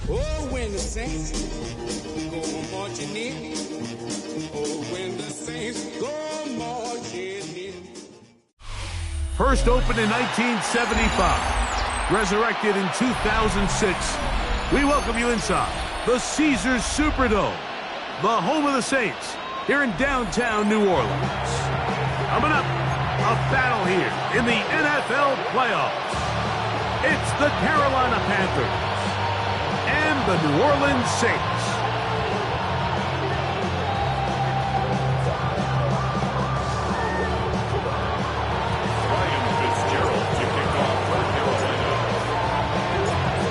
Oh, when the saints go marching in. Oh, when the saints go marching in. First opened in 1975, resurrected in 2006. We welcome you inside the Caesars Superdome, the home of the Saints, here in downtown New Orleans. Coming up, a battle here in the NFL playoffs. It's the Carolina Panthers and the New Orleans Saints.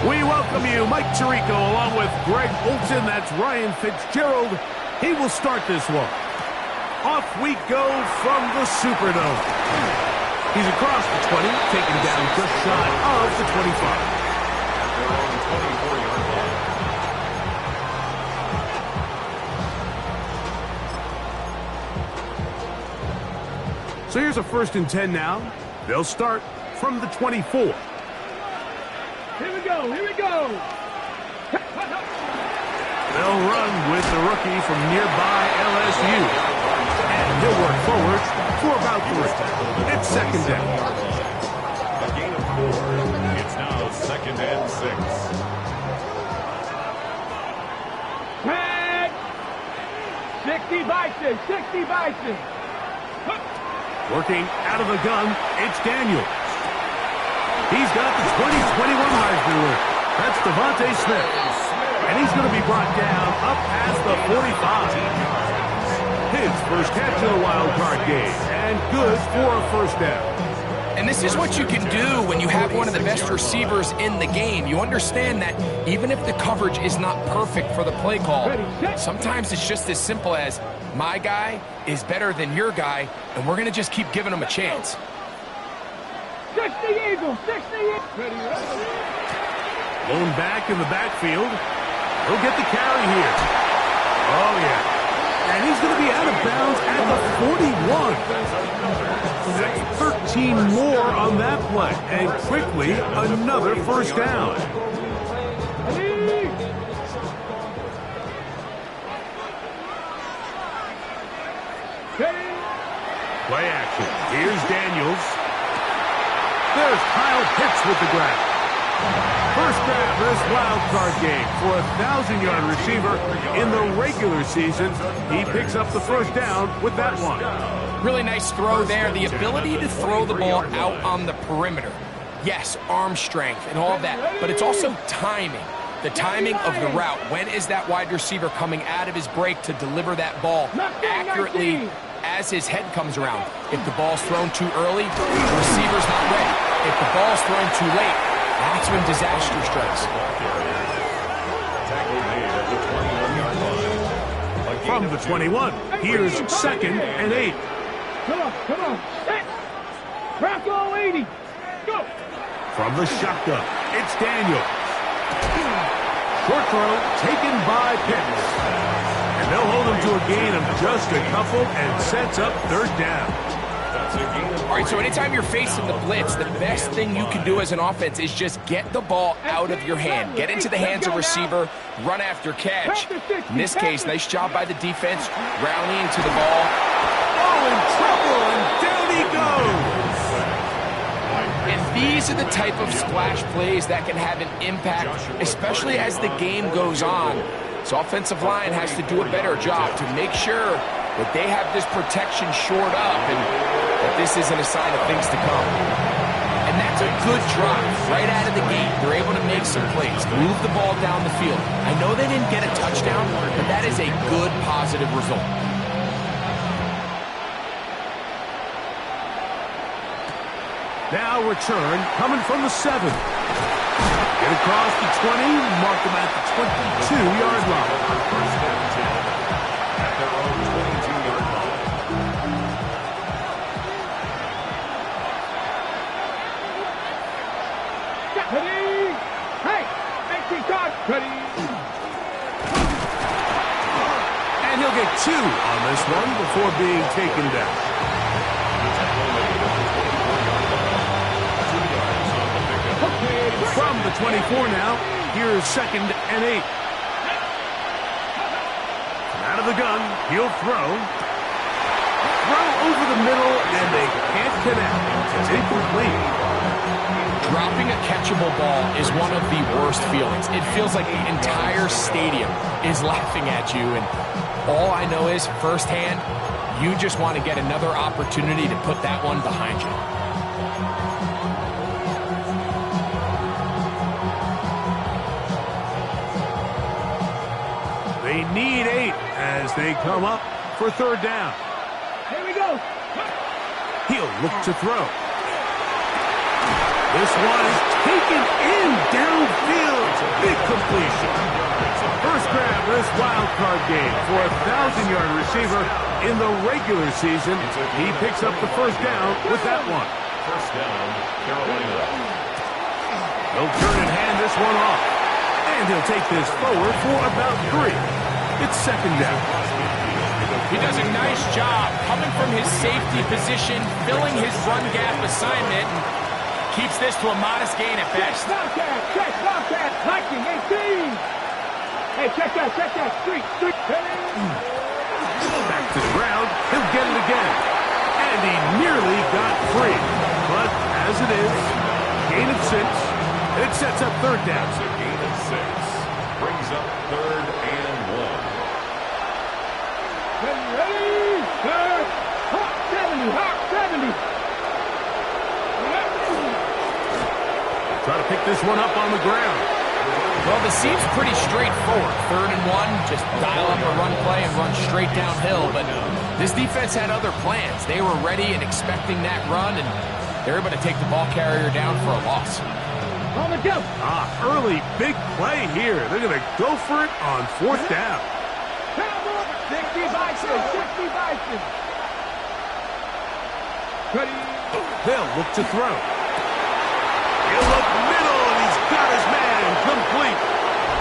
We welcome you, Mike Tirico, along with Greg Olsen. That's Ryan Fitzgerald. He will start this one. Off we go from the Superdome. He's across the 20, taken down just shy of the 25. Their own 24-yard line. So here's a 1st and 10 now. They'll start from the 24. Here we go, here we go. They'll run with the rookie from nearby LSU. And he'll work forward for about 3. It's 2nd down. A gain of 4. It's now 2nd and 6. Tag! 60 Bison, 60 Bison. Working out of the gun, it's Daniels. He's got the 2021 Heisman winner. That's Devontae Smith. And he's going to be brought down up past the 45. His first catch of the wild card game. And good for a 1st down. And this is what you can do when you have one of the best receivers in the game. You understand that even if the coverage is not perfect for the play call, sometimes it's just as simple as my guy is better than your guy, and we're going to just keep giving him a chance. 60 Eagles, 60 Eagles. Blown back in the backfield. He'll get the carry here. Oh, yeah. And he's going to be out of bounds at the 41. That's 13 more on that play. And quickly, another 1st down. Play action. Here's Daniels. There's Kyle Pitts with the grab. First grab this wild card game for a 1,000-yard receiver in the regular season. He picks up the 1st down with that one. Really nice throw there. The ability to throw the ball out on the perimeter. Yes, arm strength and all that, but it's also timing. The timing of the route. When is that wide receiver coming out of his break to deliver that ball accurately as his head comes around? If the ball's thrown too early, the receiver's not ready. If the ball's thrown too late, that's when disaster strikes. From the 21, here's 2nd and 8. Come on, set. Rocco 80. Go. From the shotgun, it's Daniels. Short throw taken by Pitts. And they'll hold him to a gain of just a couple and sets up 3rd down. All right, so anytime you're facing the blitz, the best thing you can do as an offense is just get the ball out of your hand. Get into the hands of receiver, run after catch. In this case, nice job by the defense, rallying to the ball. Oh, in trouble, and down he goes. And these are the type of splash plays that can have an impact, especially as the game goes on. So offensive line has to do a better job to make sure that they have this protection shored up and that this isn't a sign of things to come. And that's a good drive right out of the gate. They're able to make some plays, move the ball down the field. I know they didn't get a touchdown, but that is a good, positive result. Now return coming from the 7. Get across the 20, mark them at the 22-yard line. First and 10 at their own 22-yard line. Ready? Hey, empty cut. Ready? And he'll get 2 on this one before being taken down. From the 24 now, here's 2nd and 8. Out of the gun, he'll throw. Throw over the middle, and they can't connect. It's incomplete. Dropping a catchable ball is one of the worst feelings. It feels like the entire stadium is laughing at you, and all I know is, firsthand, you just want to get another opportunity to put that one behind you. They need 8 as they come up for third down. Here we go. He'll look to throw. This one is taken in downfield. Big completion. First grab of this wild card game for a 1,000-yard receiver in the regular season. He picks up the first down with that one. First down, Carolina. He'll turn and hand this one off. And he'll take this forward for about 3. It's second down. He does a nice job coming from his safety position, filling his run gap assignment, and keeps this to a modest gain at best. Check, Bobcat, hiking, 18. Hey, check that, street. Back to the ground, he'll get it again. And he nearly got free. But as it is, gain of 6. It sets up third down. That's a gain of 6. Brings up third and 1. Ready, sir. Hawk 70. Try to pick this one up on the ground. Well, this seems pretty straightforward. Third and 1, just dial up a run play and run straight downhill. But this defense had other plans. They were ready and expecting that run, and they're able to take the ball carrier down for a loss. On the go. Early big play here. They're going to go for it on fourth down. 60 Bison. Ready. They'll look to throw. He'll look middle, and he's got his man complete.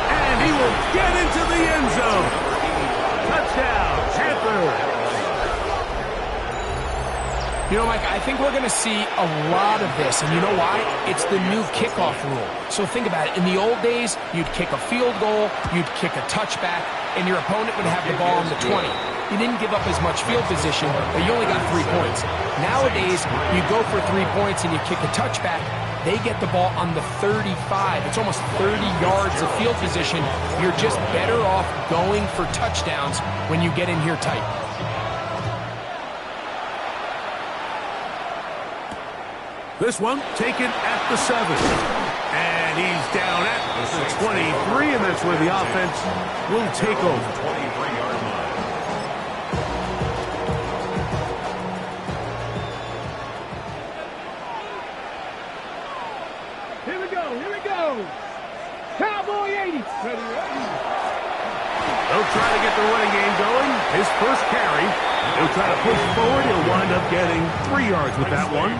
And he will get into the end zone. Touchdown, Panthers. You know, Mike, I think we're going to see a lot of this, and you know why? It's the new kickoff rule. So think about it. In the old days, you'd kick a field goal, you'd kick a touchback, and your opponent would have the ball on the 20. You didn't give up as much field position, but you only got 3 points. Nowadays, you go for 3 points and you kick a touchback, they get the ball on the 35. It's almost 30 yards of field position. You're just better off going for touchdowns when you get in here tight. This one taken at the 7. And he's down at the 23, and that's where the offense will take over. 23-yard line. Here we go. Cowboy 80. Ready. They'll try to get the running game going. His first carry. He'll try to push forward. He'll wind up getting 3 yards with that one.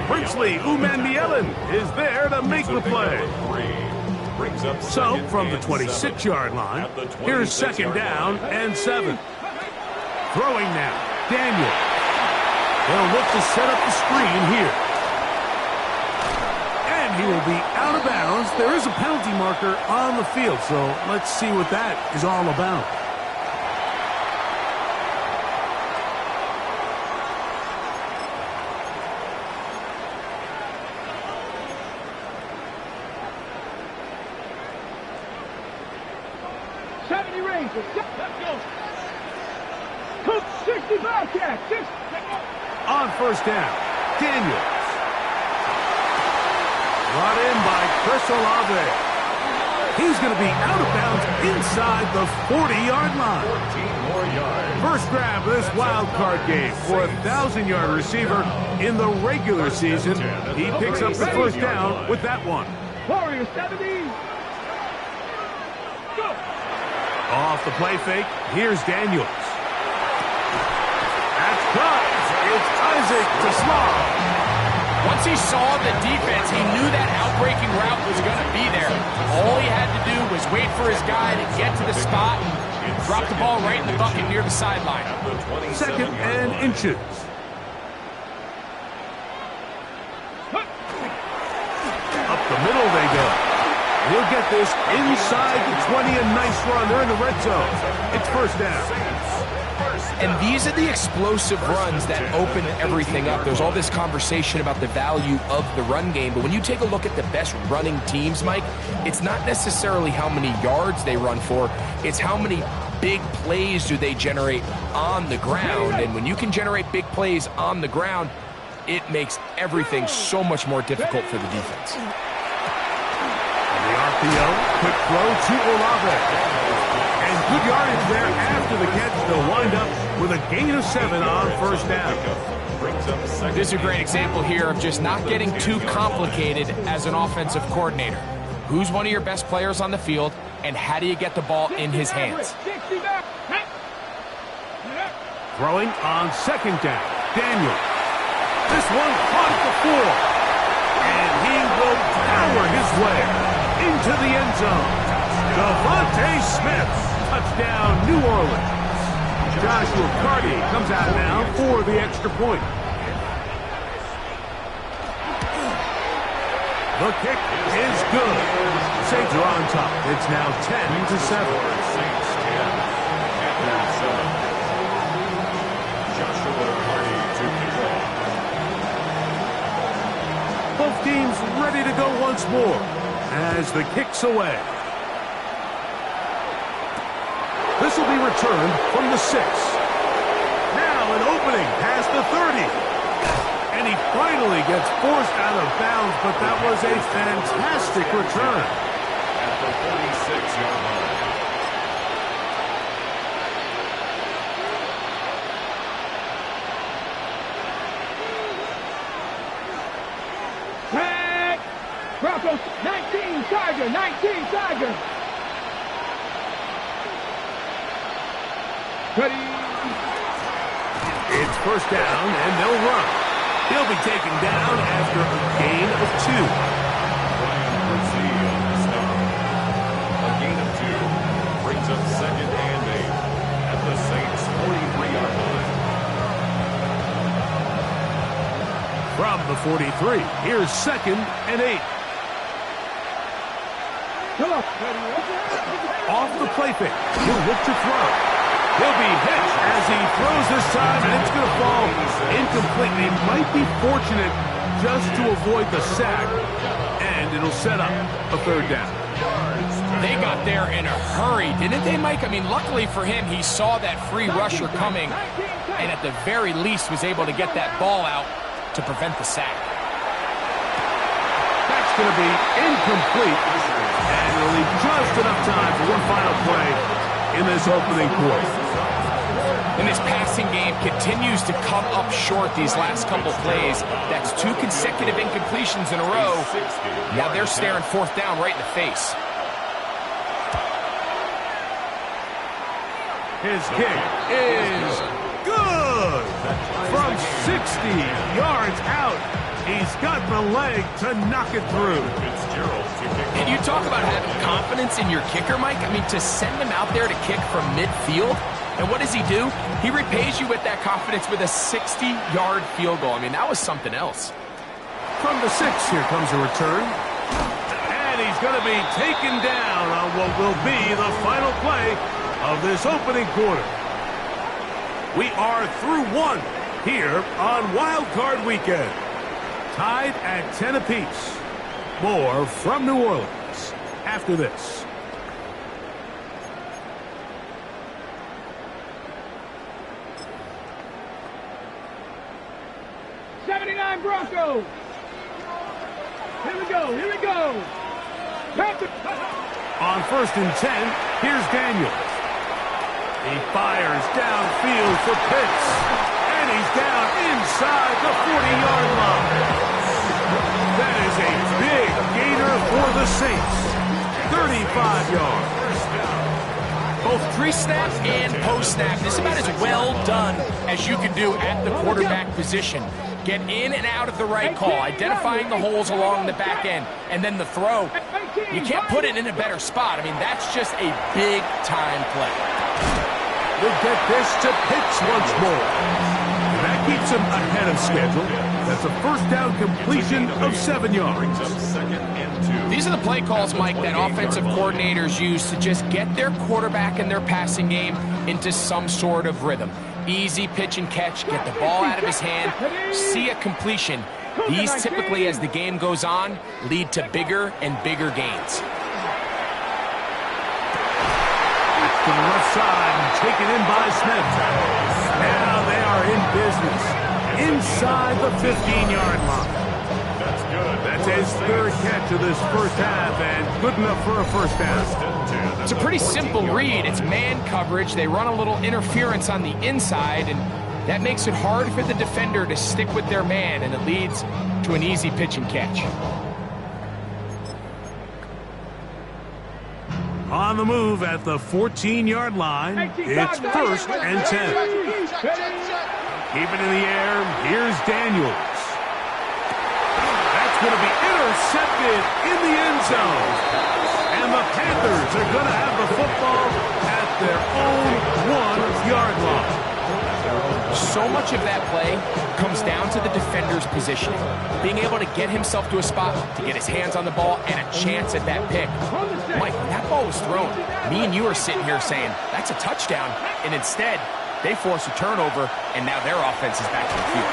Princely Umanmielen is there to make the play. So, from the 26-yard line, here's second down and 7. Throwing now, Daniel. They'll look to set up the screen here. And he will be out of bounds. There is a penalty marker on the field, so let's see what that is all about. Cook 65 catch. On first down, Daniels. Brought in by Chris Olave. He's going to be out of bounds inside the 40-yard line. 14 more yards. First grab of this wild card game for a 1,000-yard receiver in the regular season. He picks up the first down with that one. Warrior 70. Go. Off the play fake, here's Daniels. That's caught. It's Isaac to Slaw. Once he saw the defense, he knew that outbreaking route was going to be there. All he had to do was wait for his guy to get to the spot and drop the ball right in the bucket near the sideline. Second and inches. Up the middle they go. He'll get this inside the 20, a nice run. They're in the red zone. It's first down. And these are the explosive runs that open everything up. There's all this conversation about the value of the run game, but when you take a look at the best running teams, Mike, it's not necessarily how many yards they run for, it's how many big plays do they generate on the ground. And when you can generate big plays on the ground, it makes everything so much more difficult for the defense. The RPO, quick throw to Olave. And good yardage there after the catch. They'll wind up with a gain of 7 on first down. This is a great example here of just not getting too complicated as an offensive coordinator. Who's one of your best players on the field, and how do you get the ball in his hands? Throwing on second down, Daniel. This one caught at the 4. And he will power his way into the end zone. Devontae Smith. Touchdown, New Orleans. Joshua Carty comes out now for the extra point. The kick is good. Saints are on top. It's now 10-7. Both teams ready to go once more as the kick's away. This will be returned from the 6. Now an opening past the 30. And he finally gets forced out of bounds, but that was a fantastic return. At the 46-yard line. Tag! Broncos, 19, Tiger, 19, Tiger. Ready. It's first down, and they'll run. He'll be taken down after a gain of 2. Brian Brzee on the stop. A gain of 2 brings up second and 8 at the Saints' 43-yard line. From the 43, here's second and 8. Off the play fake, he'll look to throw. He'll be hit as he throws this time, and it's going to fall incomplete. He might be fortunate just to avoid the sack, and it'll set up a third down. They got there in a hurry, didn't they, Mike? I mean, luckily for him, he saw that free rusher coming, and at the very least was able to get that ball out to prevent the sack. That's going to be incomplete, and it'll leave just enough time for one final play in this opening quarter. And this passing game continues to come up short these last couple plays. That's 2 consecutive incompletions in a row. Now they're staring fourth down right in the face. His kick is good. From 60 yards out, he's got the leg to knock it through. And you talk about having confidence in your kicker, Mike. I mean, to send him out there to kick from midfield, and what does he do? He repays you with that confidence with a 60-yard field goal. I mean, that was something else. From the 6, here comes a return. And he's going to be taken down on what will be the final play of this opening quarter. We are through 1 here on Wild Card Weekend. Tied at 10 apiece. More from New Orleans after this. Broncos. Here we go. Here we go. On first and 10, here's Daniel. He fires downfield for Pitts. And he's down inside the 40-yard line. That is a big gainer for the Saints. 35 yards. Both pre-snap and post-snap. This is about as well done as you can do at the quarterback position. Get in and out of the right call, identifying the holes along the back end, and then the throw. You can't put it in a better spot. I mean, that's just a big-time play. We'll get this to Pitts once more. That keeps him ahead of schedule. That's a first down completion of 7 yards. Second and These are the play calls, Mike, that offensive coordinators use to just get their quarterback and their passing game into some sort of rhythm. Easy pitch and catch, get the ball out of his hand, see a completion. These typically, as the game goes on, lead to bigger and bigger gains. To the left side, taken in by Smith. Now they are in business inside the 15-yard line. That's good. That's his third catch of this first half, and good enough for a first down. It's a pretty simple read. It's man coverage. They run a little interference on the inside, and that makes it hard for the defender to stick with their man, and it leads to an easy pitch and catch. On the move at the 14-yard line, it's 1st and 10. Keep it in the air. Here's Daniels. That's going to be intercepted in the end zone. And the Panthers are going to have the football at their own 1-yard line. So much of that play comes down to the defender's positioning. Being able to get himself to a spot, to get his hands on the ball, and a chance at that pick. Mike, when that ball was thrown, me and you are sitting here saying, that's a touchdown. And instead, they force a turnover, and now their offense is back in the field.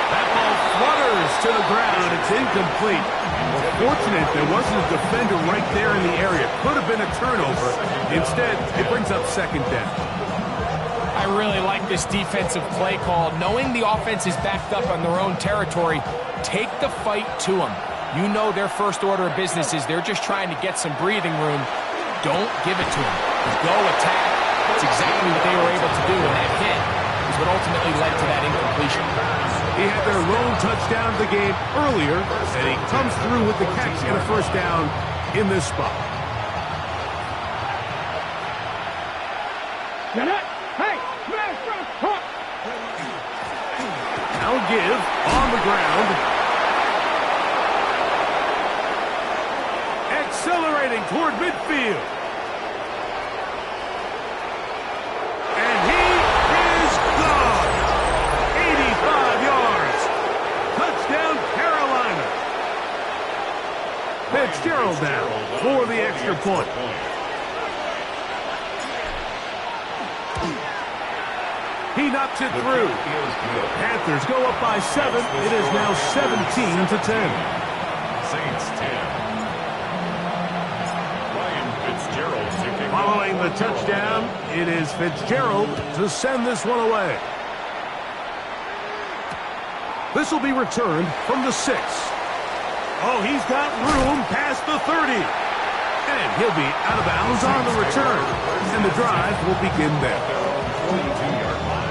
That ball flutters to the ground. It's incomplete. Well, fortunate there wasn't a defender right there in the area. Could have been a turnover. Instead, it brings up second down. I really like this defensive play call. Knowing the offense is backed up on their own territory, take the fight to them. You know their first order of business is they're just trying to get some breathing room. Don't give it to them. Go attack. That's exactly what they were able to do, and that hit is what ultimately led to that incompletion. He had their lone touchdown of the game earlier, and he comes through with the catch and a first down in this spot. Now give on the ground. Accelerating toward midfield. And he is gone. 85 yards. Touchdown, Carolina. Fitzgerald now for the extra point. He knocks it through. Panthers go up by 7. It is now 17-10. Saints 10. Ryan Fitzgerald taking. Following the touchdown, it is Fitzgerald to send this one away. This will be returned from the 6. Oh, he's got room past the 30. And he'll be out of bounds on the return. And the drive will begin there. 42-yard line.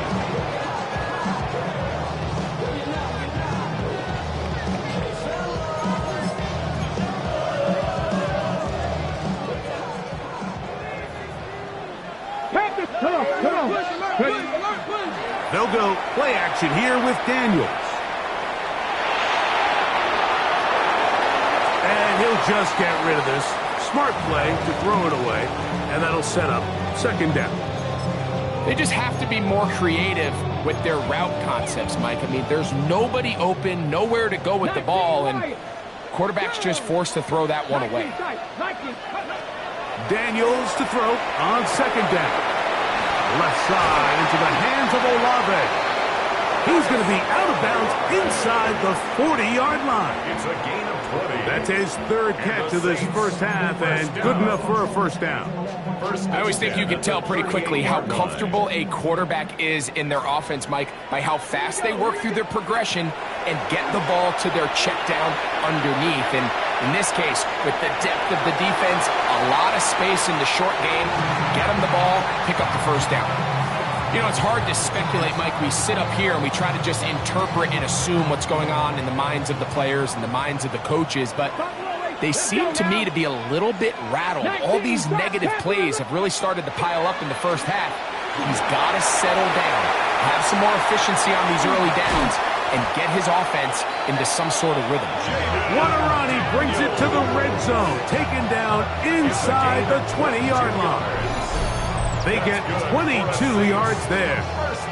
They'll go play action here with Daniels. And he'll just get rid of this. Smart play to throw it away. And that'll set up second down. They just have to be more creative with their route concepts, Mike. I mean, there's nobody open, nowhere to go with the ball, and quarterback's just forced to throw that one away. Daniels to throw on second down. Left side into the hands of Olave. He's going to be out of bounds inside the 40-yard line. It's a gain of 20. That's his third catch of this first half, and good enough for a first down. I always think you can tell pretty quickly how comfortable a quarterback is in their offense, Mike, by how fast they work through their progression and get the ball to their check down underneath. And in this case, with the depth of the defense, a lot of space in the short game, get them the ball, pick up the first down. You know, it's hard to speculate, Mike. We sit up here and we try to just interpret and assume what's going on in the minds of the players and the minds of the coaches, but they seem to me to be a little bit rattled. All these negative plays have really started to pile up in the first half. He's got to settle down, have some more efficiency on these early downs, and get his offense into some sort of rhythm. Waterani brings it to the red zone, taken down inside the 20-yard line. They get 22 yards there.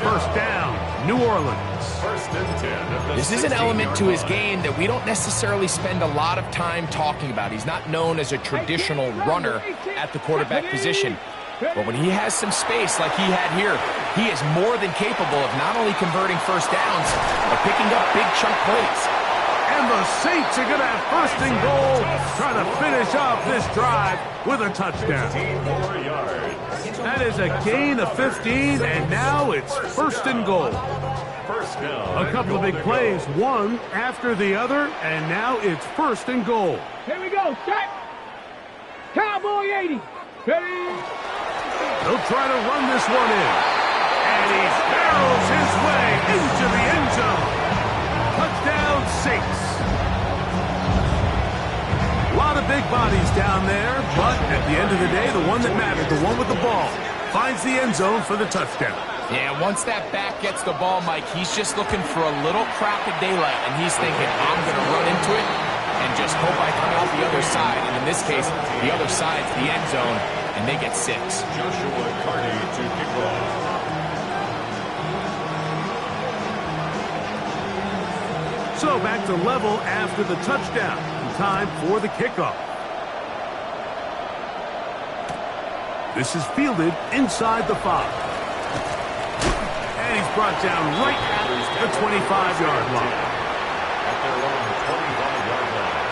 First down, New Orleans. First and 10 at the This is an 16-yard element to his line. game that we don't necessarily spend a lot of time talking about. He's not known as a traditional runner at the quarterback position. But when he has some space like he had here, he is more than capable of not only converting first downs, but picking up big chunk plays. And the Saints are going to have first and goal, trying to finish off this drive with a touchdown. 15 more yards. That is a gain of 15, and now it's first and goal. First down. A couple of big plays, one after the other, and now it's first and goal. Here we go. Set. Cowboy 80. Ready. They'll try to run this one in. And he barrels his way into the end zone. Touchdown, Saints. A lot of big bodies down there, but at the end of the day, the one that mattered, the one with the ball, finds the end zone for the touchdown. Yeah, once that back gets the ball, Mike, he's just looking for a little crack of daylight, and he's thinking, I'm going to run into it and just hope I come out the other side. And in this case, the other side's the end zone, and they get 6. Joshua Carty to kick off. So back to level after the touchdown. Time for the kickoff. This is fielded inside the 5. And he's brought down right at the 25-yard line. At their own 25-yard line.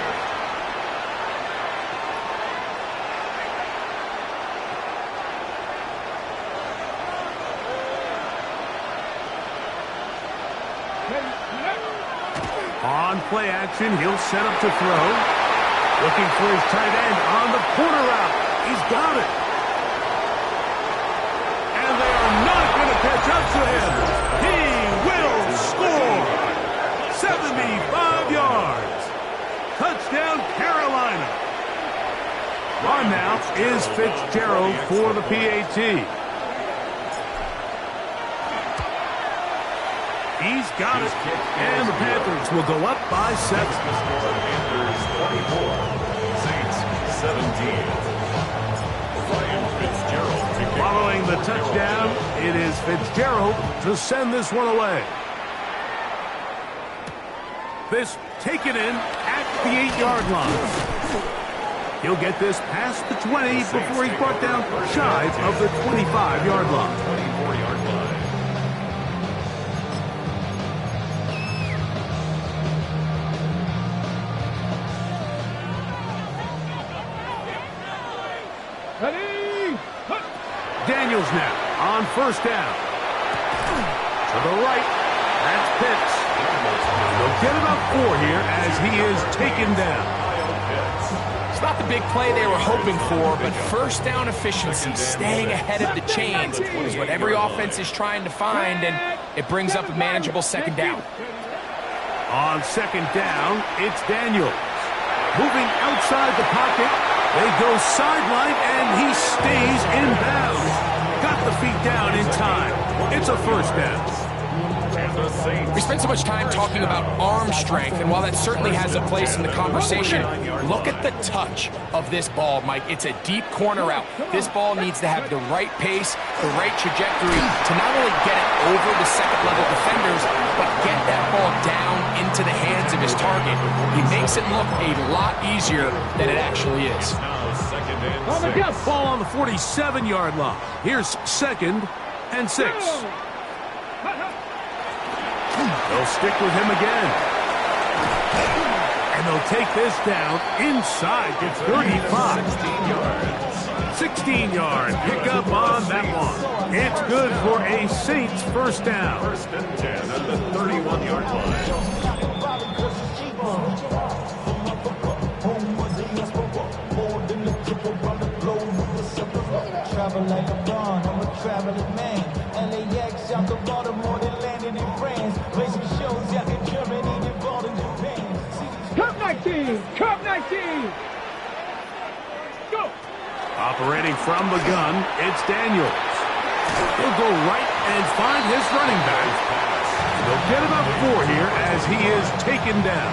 On play action, he'll set up to throw. Looking for his tight end on the corner route. He's got it. And they are not going to catch up to him. He will score. 75 yards. Touchdown, Carolina. On now is Fitzgerald for the PAT. He's got it. And the Panthers will go up by 7. The score, Panthers 24, Saints 17. Ryan Fitzgerald to kick Following the off. touchdown, it is Fitzgerald to send this one away. This taken in at the 8-yard line. He'll get this past the 20 before he's brought down shy of the 25-yard line. 24-yard line. Ready. Daniels now on first down. To the right. That's Pitts. They'll get about 4 here as he is taken down. It's not the big play they were hoping for, but first down efficiency, staying ahead of the chains, is what every offense is trying to find, and it brings up a manageable second down. On second down, it's Daniels. Moving outside the pocket. They go sideline, and he stays in bounds. Got the feet down in time. It's a first down. We spend so much time talking about arm strength, and while that certainly has a place in the conversation, look at the touch of this ball, Mike. It's a deep corner route. This ball needs to have the right pace, the right trajectory to not only get it over the second-level defenders, but get that ball down into the hands of his target. He makes it look a lot easier than it actually is. Now second and 6. Ball on the 47-yard line. Here's second and 6. They'll stick with him again. And they'll take this down inside the 35. 16-yard pickup on that one. It's good for a Saints first down. First and 10 at the 31-yard line. Travel like a bond, I'm a traveling man. LAX out to Baltimore, they landed in France. Racing shows out in Germany, involved in Japan. Cup 19. Cup 19. Go. Operating from the gun, it's Daniels. He'll go right and find his running back. They'll get about 4 here as he is taken down.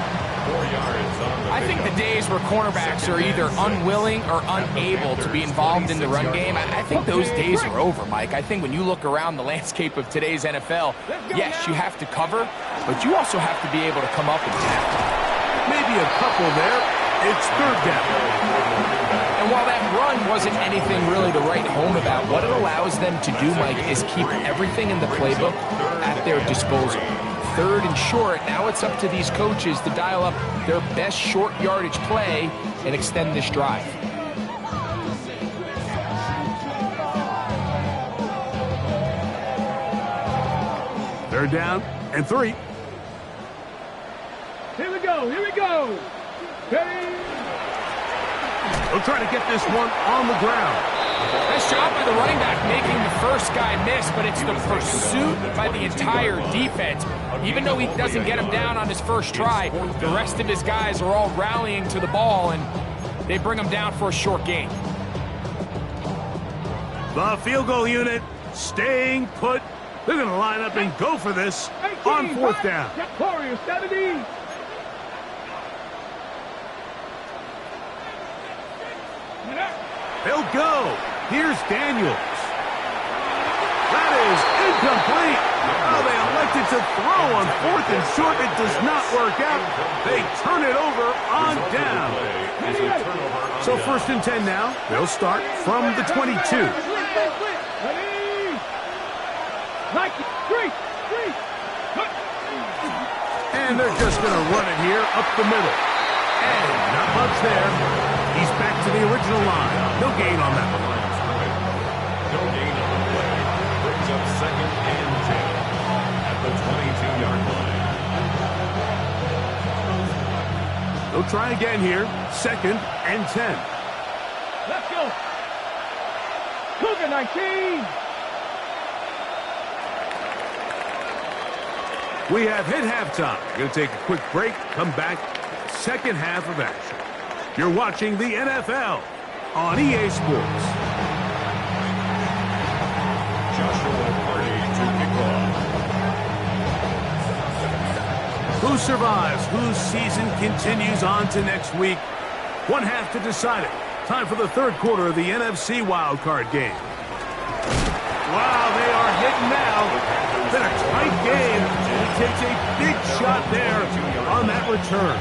4 yards on the I think the pickup. days where cornerbacks are either unwilling or unable to be involved in the run game, I think those days are over, Mike. I think when you look around the landscape of today's NFL, yes, you have to cover, but you also have to be able to come up and tackle. Maybe a couple there. It's third down. And while that run wasn't anything really to write home about, what it allows them to do, Mike, is keep everything in the playbook at their disposal. Third and short, now it's up to these coaches to dial up their best short yardage play and extend this drive. Third down and 3. Here we go. Here we go. Ready? They'll try to get this one on the ground. Nice job by the running back making the first guy miss, but it's the pursuit by the entire defense. Even though he doesn't get him down on his first try, the rest of his guys are all rallying to the ball, and they bring him down for a short gain. The field goal unit staying put. They're going to line up and go for this on fourth down. Warriors 70. They'll go. Here's Daniels. That is incomplete. Oh, they elected to throw on fourth and short. It does not work out. They turn it over on down. So first and 10 now. They'll start from the 22. And they're just going to run it here up the middle. And not much there. He's back to the original line. No gain on that one. No gain on the play. Brings up second and 10 at the 22-yard line. They'll try again here. Second and 10. Let's go. Cougar 19. We have hit halftime. Going to take a quick break. Come back. Second half of action. You're watching the NFL on EA Sports. Joshua Party to kick off. Who survives? Whose season continues on to next week? One half to decide it. Time for the third quarter of the NFC wildcard game. Wow, they are hitting now. Been a tight game. He takes a big shot there on that return.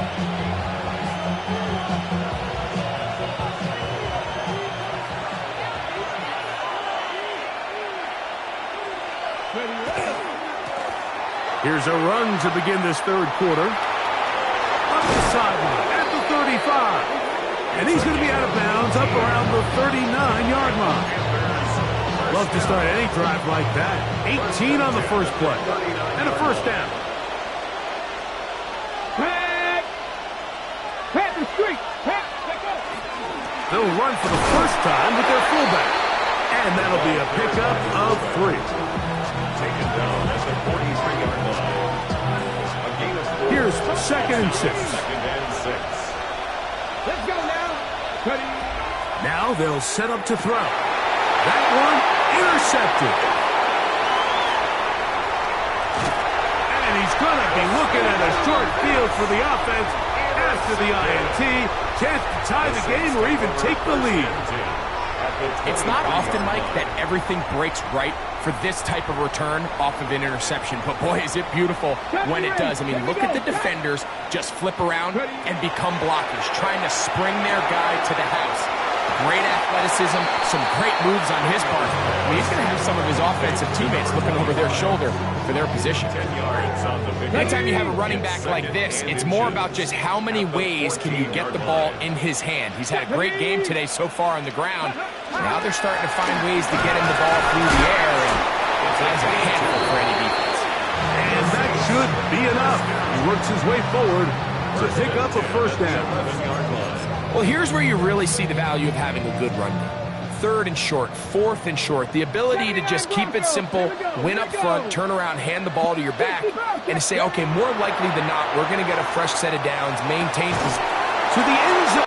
Here's a run to begin this third quarter. Up the sideline at the 35. And he's going to be out of bounds up around the 39-yard line. Love to start any drive like that. 18 on the first play. And a first down. Pat the street. Pat, let's go. They'll run for the first time with their fullback. And that'll be a pickup of 3. Taken down at the 43-yard line. A gain of 4. Here's second and 6. Second and 6. Let's go now. Ready? Now they'll set up to throw. That one intercepted. And he's going to be looking at a short field for the offense after the INT. Chance to tie the game or even take the lead. It's not often, Mike, that everything breaks right for this type of return off of an interception. But, boy, is it beautiful when it does. I mean, look at the defenders just flip around and become blockers, trying to spring their guy to the house. Great athleticism, some great moves on his part. I mean, he's going to have some of his offensive teammates looking over their shoulder for their position. 10 yards on the pickup. Anytime you have a running back like this, it's more about just how many ways can you get the ball in his hand. He's had a great game today so far on the ground. Now they're starting to find ways to get him the ball through the air, and that's a handful for any defense. And that should be enough. He works his way forward to pick up a first down. Well, here's where you really see the value of having a good run game. Third and short, fourth and short, the ability to just keep it simple, win up front, turn around, hand the ball to your back, and to say, okay, more likely than not, we're going to get a fresh set of downs, maintain to the end zone.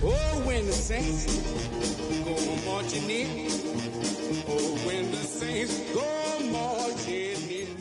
Oh, when the saints go marching in. Oh, when the saints go marching in.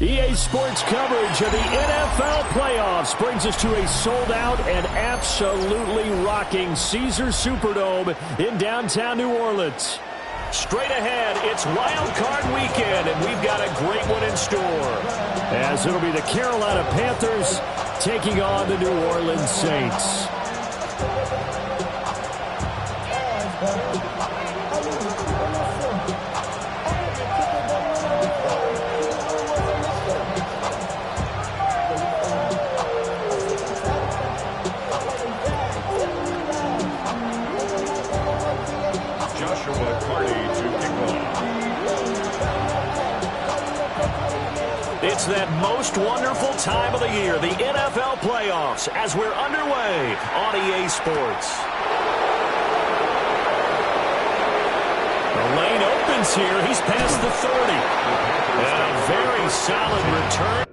EA Sports coverage of the NFL playoffs brings us to a sold-out and absolutely rocking Caesars Superdome in downtown New Orleans. Straight ahead, it's Wild Card Weekend, and we've got a great one in store, as it'll be the Carolina Panthers taking on the New Orleans Saints. It's that most wonderful time of the year, the NFL playoffs, as we're underway on EA Sports. The lane opens here. He's past the 30. And a very solid return.